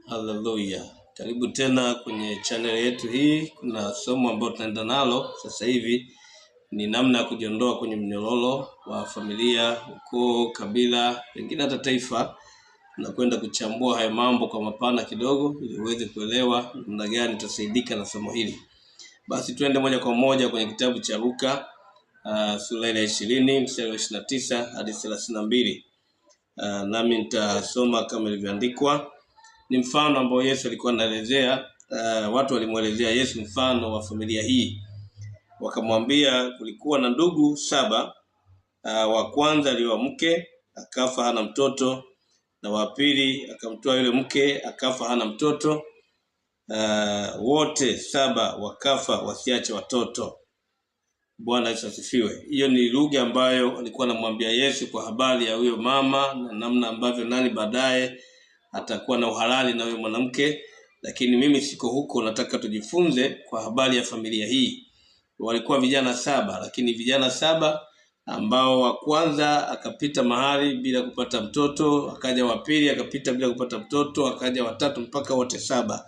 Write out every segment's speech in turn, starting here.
Haleluya. Karibu tena kwenye channel yetu hii. Kuna somo ambalo tunaenda nalo sasa hivi ni namna ya kujiondoa kwenye mnyororo wa familia, ukoo, kabila, pengine hata taifa, na kwenda kuchambua haya mambo kwa mapana kidogo ili uweze kuelewa namna gani tutasaidika na somo hili. Basi tuende moja kwa moja kwenye kitabu cha Luka sura ya 20 mstari wa 29 hadi 32. Nami nitasoma kama ilivyoandikwa. Ni mfano ambao Yesu alikuwa anaelezea. Watu walimuelezea Yesu mfano wa familia hii. Wakamwambia kulikuwa na ndugu 7. Wa kwanza aliwa mke akafa hana mtoto, na wa pili akamtoa yule mke akafa hana mtoto. Wote 7 wakafa wasiache watoto. Bwana Yesu asifiwe. Hiyo ni lugha ambayo alikuwa anamwambia Yesu kwa habari ya huyo mama na namna ambavyo nani baadaye atakuwa na uhalali na huyo mwanamke. Lakini mimi siko huko, nataka tujifunze kwa habari ya familia hii. Walikuwa vijana 7, lakini vijana 7 ambao wa kwanza akapita mahali bila kupata mtoto, akaja wa pili akapita bila kupata mtoto, akaja wa tatu, mpaka wote 7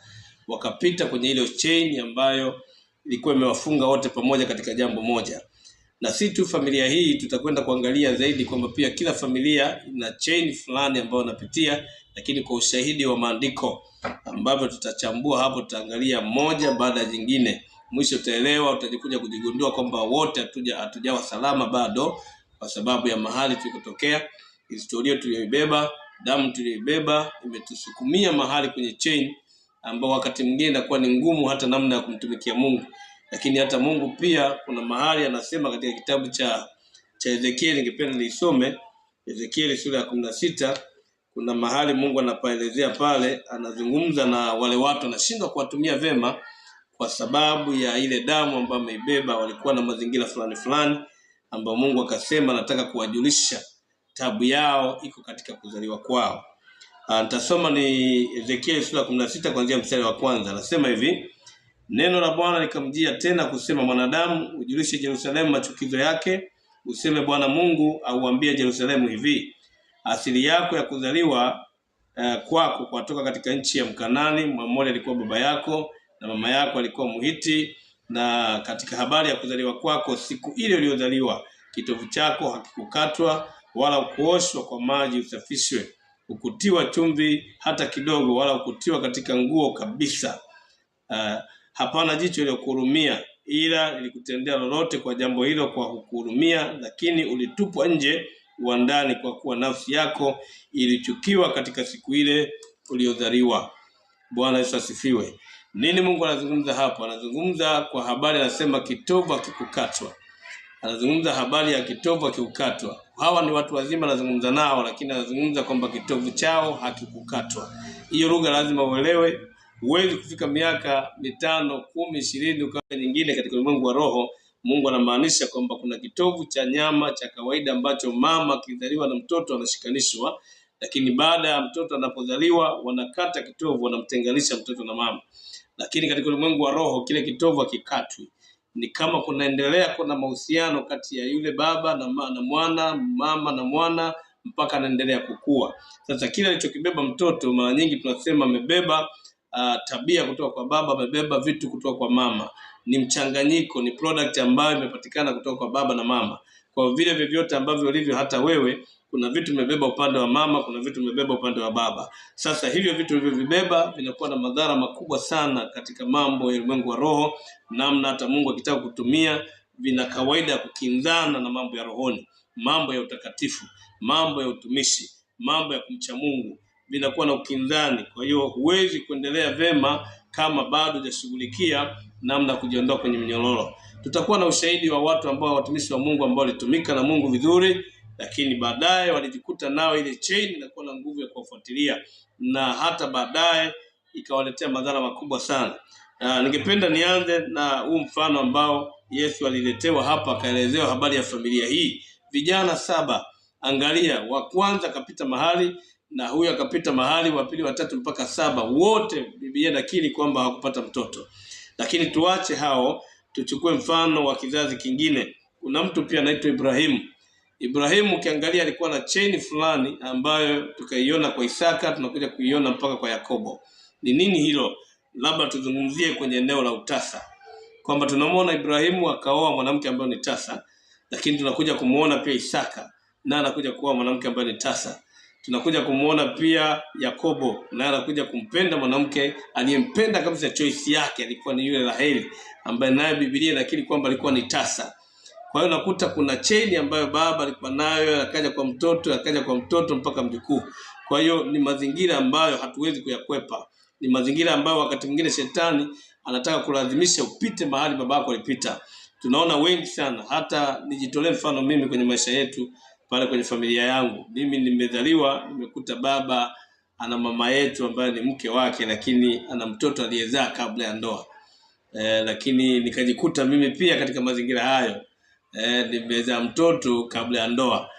wakapita kwenye ile chain ambayo ilikuwa imewafunga wote pamoja katika jambo moja. Na si tu familia hii, tutakwenda kuangalia zaidi kwamba pia kila familia ina chain fulani ambayo wanapitia, lakini kwa ushahidi wa maandiko ambavyo tutachambua hapo, tutaangalia moja baada ya jingine. Mwisho utaelewa, utajikuja kujigundua kwamba wote hatujawa salama bado, kwa sababu ya mahali tulikotokea, historia tuliyoibeba, damu tuliyoibeba imetusukumia mahali kwenye chain ambao wakati mwingine inakuwa ni ngumu hata namna ya kumtumikia Mungu. Lakini hata Mungu pia kuna mahali anasema katika kitabu cha Ezekieli, ningependa niisome Ezekieli sura ya 16. Kuna mahali Mungu anapaelezea pale, anazungumza na wale watu, anashindwa kuwatumia vema kwa sababu ya ile damu ambayo ameibeba. Walikuwa na mazingira fulani ambao Mungu akasema anataka kuwajulisha tabu yao iko katika kuzaliwa kwao. Nitasoma ni Ezekieli sura 16 kuanzia mstari wa kwanza. Anasema hivi: Neno la Bwana likamjia tena kusema, mwanadamu, ujulishe Yerusalemu machukizo yake, useme Bwana Mungu auambie Yerusalemu hivi: asili yako ya kuzaliwa kwako kwatoka katika nchi ya Mkanani. Mwamori alikuwa baba yako, na mama yako alikuwa Mhiti. Na katika habari ya kuzaliwa kwako, siku ile uliyozaliwa, kitovu chako hakikukatwa wala kuoshwa kwa maji usafishwe, ukutiwa chumvi hata kidogo, wala ukutiwa katika nguo kabisa. Hapana jicho lilokuhurumia, ila lilikutendea lolote kwa jambo hilo kwa kukuhurumia, lakini ulitupwa nje uwandani, kwa kuwa nafsi yako ilichukiwa katika siku ile uliyozaliwa. Bwana Yesu asifiwe. Nini Mungu anazungumza hapo? Anazungumza kwa habari, anasema kitovu hakikukatwa. Anazungumza habari ya kitovu hakikukatwa. Hawa ni watu wazima anazungumza nao, lakini anazungumza kwamba kitovu chao hakikukatwa. Hiyo lugha lazima uelewe. Huwezi kufika miaka 5, 10, 20 ukawa nyingine katika ulimwengu wa roho. Mungu anamaanisha kwamba kuna kitovu cha nyama cha kawaida ambacho mama akizaliwa na mtoto anashikanishwa, lakini baada ya mtoto anapozaliwa wanakata kitovu, wanamtenganisha mtoto na mama. Lakini katika ulimwengu wa roho kile kitovu hakikatwi. Ni kama kuna mahusiano kati ya yule baba na mwana, mama na mwana, mpaka anaendelea kukua. Sasa kile alichokibeba mtoto, mara nyingi tunasema amebeba tabia kutoka kwa baba, amebeba vitu kutoka kwa mama. Ni mchanganyiko, ni product ambayo imepatikana kutoka kwa baba na mama. Kwa vile vyovyote ambavyo ulivyo, hata wewe kuna vitu umebeba upande wa mama, kuna vitu umebeba upande wa baba. Sasa hivyo vitu ulivyobeba vinakuwa na madhara makubwa sana katika mambo ya ulimwengu wa roho, namna hata Mungu akitaka kutumia vina kawaida ya kukinzana na mambo ya rohoni, mambo ya utakatifu, mambo ya utumishi, mambo ya kumcha Mungu, vinakuwa na ukinzani. Kwa hiyo huwezi kuendelea vema kama bado hujashughulikia namna kujiondoa kwenye mnyororo. Tutakuwa na ushahidi wa watu ambao watumishi wa Mungu ambao walitumika na Mungu vizuri, lakini baadaye walijikuta nao ile chain inakuwa na nguvu ya kuwafuatilia, na hata baadaye ikawaletea madhara makubwa sana. Ningependa nianze na huu mfano ambao Yesu aliletewa hapa, akaelezewa habari ya familia hii. Vijana 7, angalia, wa kwanza akapita mahali, na huyu akapita mahali, wa pili, wa tatu, mpaka 7. Wote Biblia inakiri kwamba hawakupata mtoto. Lakini tuache hao, tuchukue mfano wa kizazi kingine. Kuna mtu pia anaitwa Ibrahimu. Ibrahimu ukiangalia alikuwa na chain fulani ambayo tukaiona kwa Isaka, tunakuja kuiona mpaka kwa Yakobo. Ni nini hilo? Labda tuzungumzie kwenye eneo la utasa, kwamba tunamwona Ibrahimu akaoa mwanamke ambaye ni tasa, lakini tunakuja kumuona pia Isaka na anakuja kuoa mwanamke ambaye ni tasa. Tunakuja kumuona pia Yakobo na anakuja kumpenda mwanamke aliyempenda kabisa, choice yake alikuwa ni yule Raheli, ambaye naye Biblia inakiri kwamba alikuwa ni tasa. Kwa hiyo nakuta kuna chain ambayo baba alikuwa nayo, akaja kwa mtoto mpaka mjukuu. Kwa hiyo ni mazingira ambayo hatuwezi kuyakwepa. Ni mazingira ambayo wakati mwingine shetani anataka kulazimisha upite mahali babako alipita. Tunaona wengi sana, hata nijitolee mfano mimi kwenye maisha yetu pale kwenye familia yangu. Mimi nimezaliwa nimekuta baba ana mama yetu ambaye ni mke wake, lakini ana mtoto aliyezaa kabla ya ndoa. Lakini nikajikuta mimi pia katika mazingira hayo. Nimezaa mtoto kabla ya ndoa.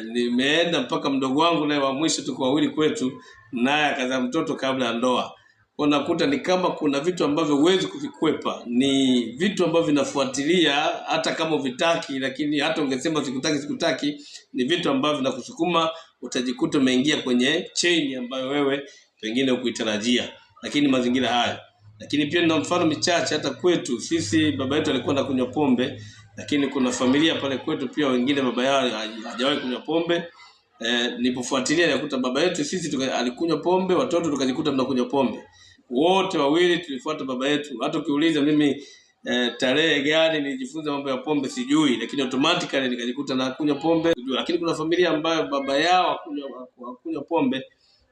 Nimeenda mpaka mdogo wangu naye wa mwisho, tuko wawili kwetu, naye akazaa mtoto kabla ya ndoa. Kwa nakuta ni kama kuna vitu ambavyo huwezi kuvikwepa, ni vitu ambavyo vinafuatilia hata kama vitaki, lakini hata ungesema sikutaki, ni vitu ambavyo vinakusukuma, utajikuta umeingia kwenye chain ambayo wewe pengine hukuitarajia. Lakini mazingira haya. Lakini pia nina mfano michache hata kwetu sisi. Baba yetu alikuwa anakunywa pombe, lakini kuna familia pale kwetu pia wengine baba yao hajawahi kunywa pombe. Nilipofuatilia nikakuta baba yetu sisi alikunywa pombe, watoto tukajikuta tunakunywa pombe. Wote wawili tulifuata baba yetu. Hata ukiuliza mimi tarehe gani nilijifunza mambo ya pombe sijui, lakini automatically nikajikuta na kunywa pombe. Lakini kuna familia ambayo baba yao hakunywa pombe,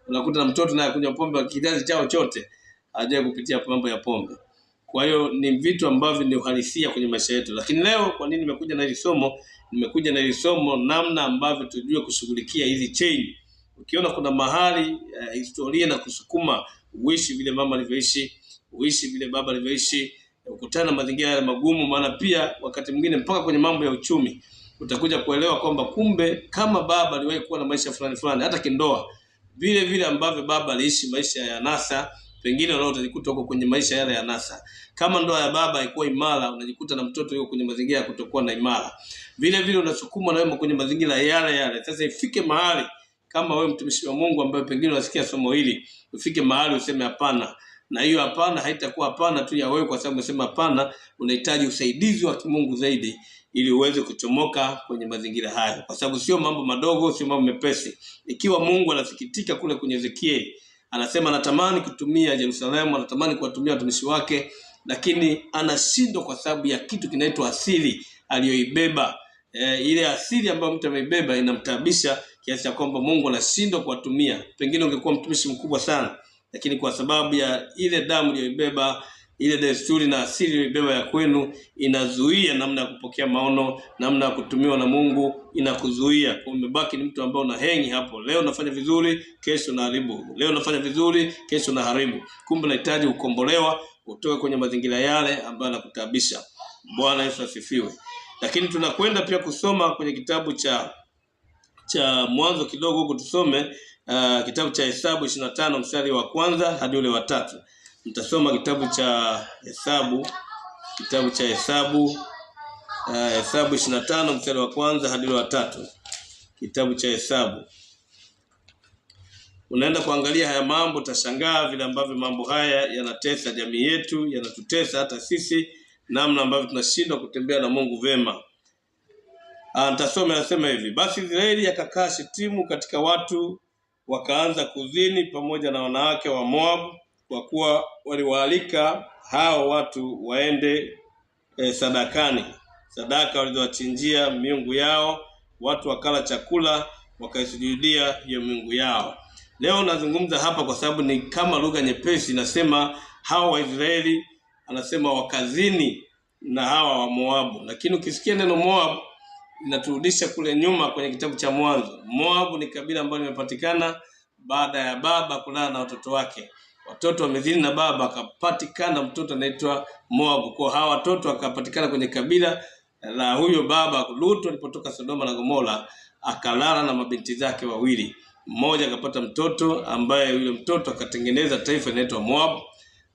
unakuta na mtoto naye kunywa pombe, kizazi chao chote hajawahi kupitia mambo ya pombe. Kwa hiyo ni vitu ambavyo ni uhalisia kwenye maisha yetu. Lakini leo kwa nini nimekuja na hili somo? Nimekuja na hili somo namna ambavyo tujue kushughulikia hizi chain. Ukiona kuna mahali historia na kusukuma uishi vile mama alivyoishi, uishi vile baba alivyoishi, ukutana na mazingira ya magumu. Maana pia wakati mwingine mpaka kwenye mambo ya uchumi utakuja kuelewa kwamba kumbe kama baba aliwahi kuwa na maisha fulani hata kindoa, vile ambavyo baba aliishi maisha ya nasa, pengine leo utajikuta uko kwenye maisha yale ya nasa. Kama ndoa ya baba haikuwa imara, unajikuta na mtoto yuko kwenye mazingira ya kutokuwa na imara. Vile unasukuma na wewe kwenye mazingira yale. Sasa ifike mahali kama wewe mtumishi wa Mungu ambaye pengine unasikia somo hili, ufike mahali useme hapana. Na hiyo hapana haitakuwa hapana tu ya wewe kwa sababu umesema hapana, unahitaji usaidizi wa kimungu zaidi ili uweze kuchomoka kwenye mazingira hayo. Kwa sababu sio mambo madogo, sio mambo mepesi. Ikiwa Mungu anasikitika kule kwenye Ezekieli, anasema anatamani kutumia Yerusalemu, anatamani kuwatumia watumishi wake, lakini anashindwa kwa sababu ya kitu kinaitwa asili aliyoibeba. Ile asili ambayo mtu ameibeba inamtaabisha kiasi cha kwamba Mungu anashindwa kuwatumia. Pengine ungekuwa mtumishi mkubwa sana, lakini kwa sababu ya ile damu aliyoibeba, ile desturi na asili aliyoibeba ya kwenu, inazuia namna ya kupokea maono, namna ya kutumiwa na Mungu, inakuzuia. Umebaki ni mtu ambaye unahengi hapo. Leo unafanya vizuri, kesho unaharibu. Leo unafanya vizuri, kesho unaharibu. Kumbe unahitaji ukombolewa, utoke kwenye mazingira yale ambayo yanakutabisha. Bwana Yesu asifiwe. Lakini tunakwenda pia kusoma kwenye kitabu cha Mwanzo kidogo huko, tusome kitabu cha Hesabu 25 mstari wa kwanza hadi ule wa 3. Nitasoma kitabu cha Hesabu 25 mstari wa kwanza hadi ule wa 3. Kitabu cha Hesabu. Unaenda kuangalia haya mambo, utashangaa vile ambavyo mambo haya yanatesa jamii yetu, yanatutesa hata sisi, namna ambavyo tunashindwa kutembea na Mungu vema. Nitasoma, nasema hivi: basi Israeli akakaa Shitimu katika watu, wakaanza kuzini pamoja na wanawake wa Moab, kwa kuwa waliwaalika hao watu waende sadakani, sadaka walizowachinjia miungu yao. Watu wakala chakula, wakaisujudia hiyo miungu yao. Leo nazungumza hapa kwa sababu ni kama lugha nyepesi, nasema hao Waisraeli, anasema wakazini na hawa wa Moabu. Lakini ukisikia neno Moab inaturudisha kule nyuma kwenye kitabu cha Mwanzo. Moabu ni kabila ambalo limepatikana baada ya baba kulala na watoto wake. Watoto wamezini na baba, akapatikana mtoto anaitwa Moabu. Kwa hawa watoto wakapatikana kwenye kabila la huyo baba. Lutu alipotoka Sodoma na Gomora akalala na mabinti zake wawili. Mmoja akapata mtoto ambaye yule mtoto akatengeneza taifa linaloitwa Moab,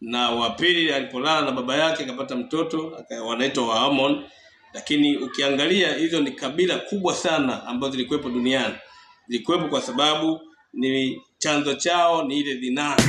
na wa pili alipolala na baba yake akapata mtoto wanaitwa Waamon. Lakini ukiangalia hizo ni kabila kubwa sana ambazo zilikuwepo duniani. Zilikuwepo kwa sababu ni chanzo chao ni ile dinari.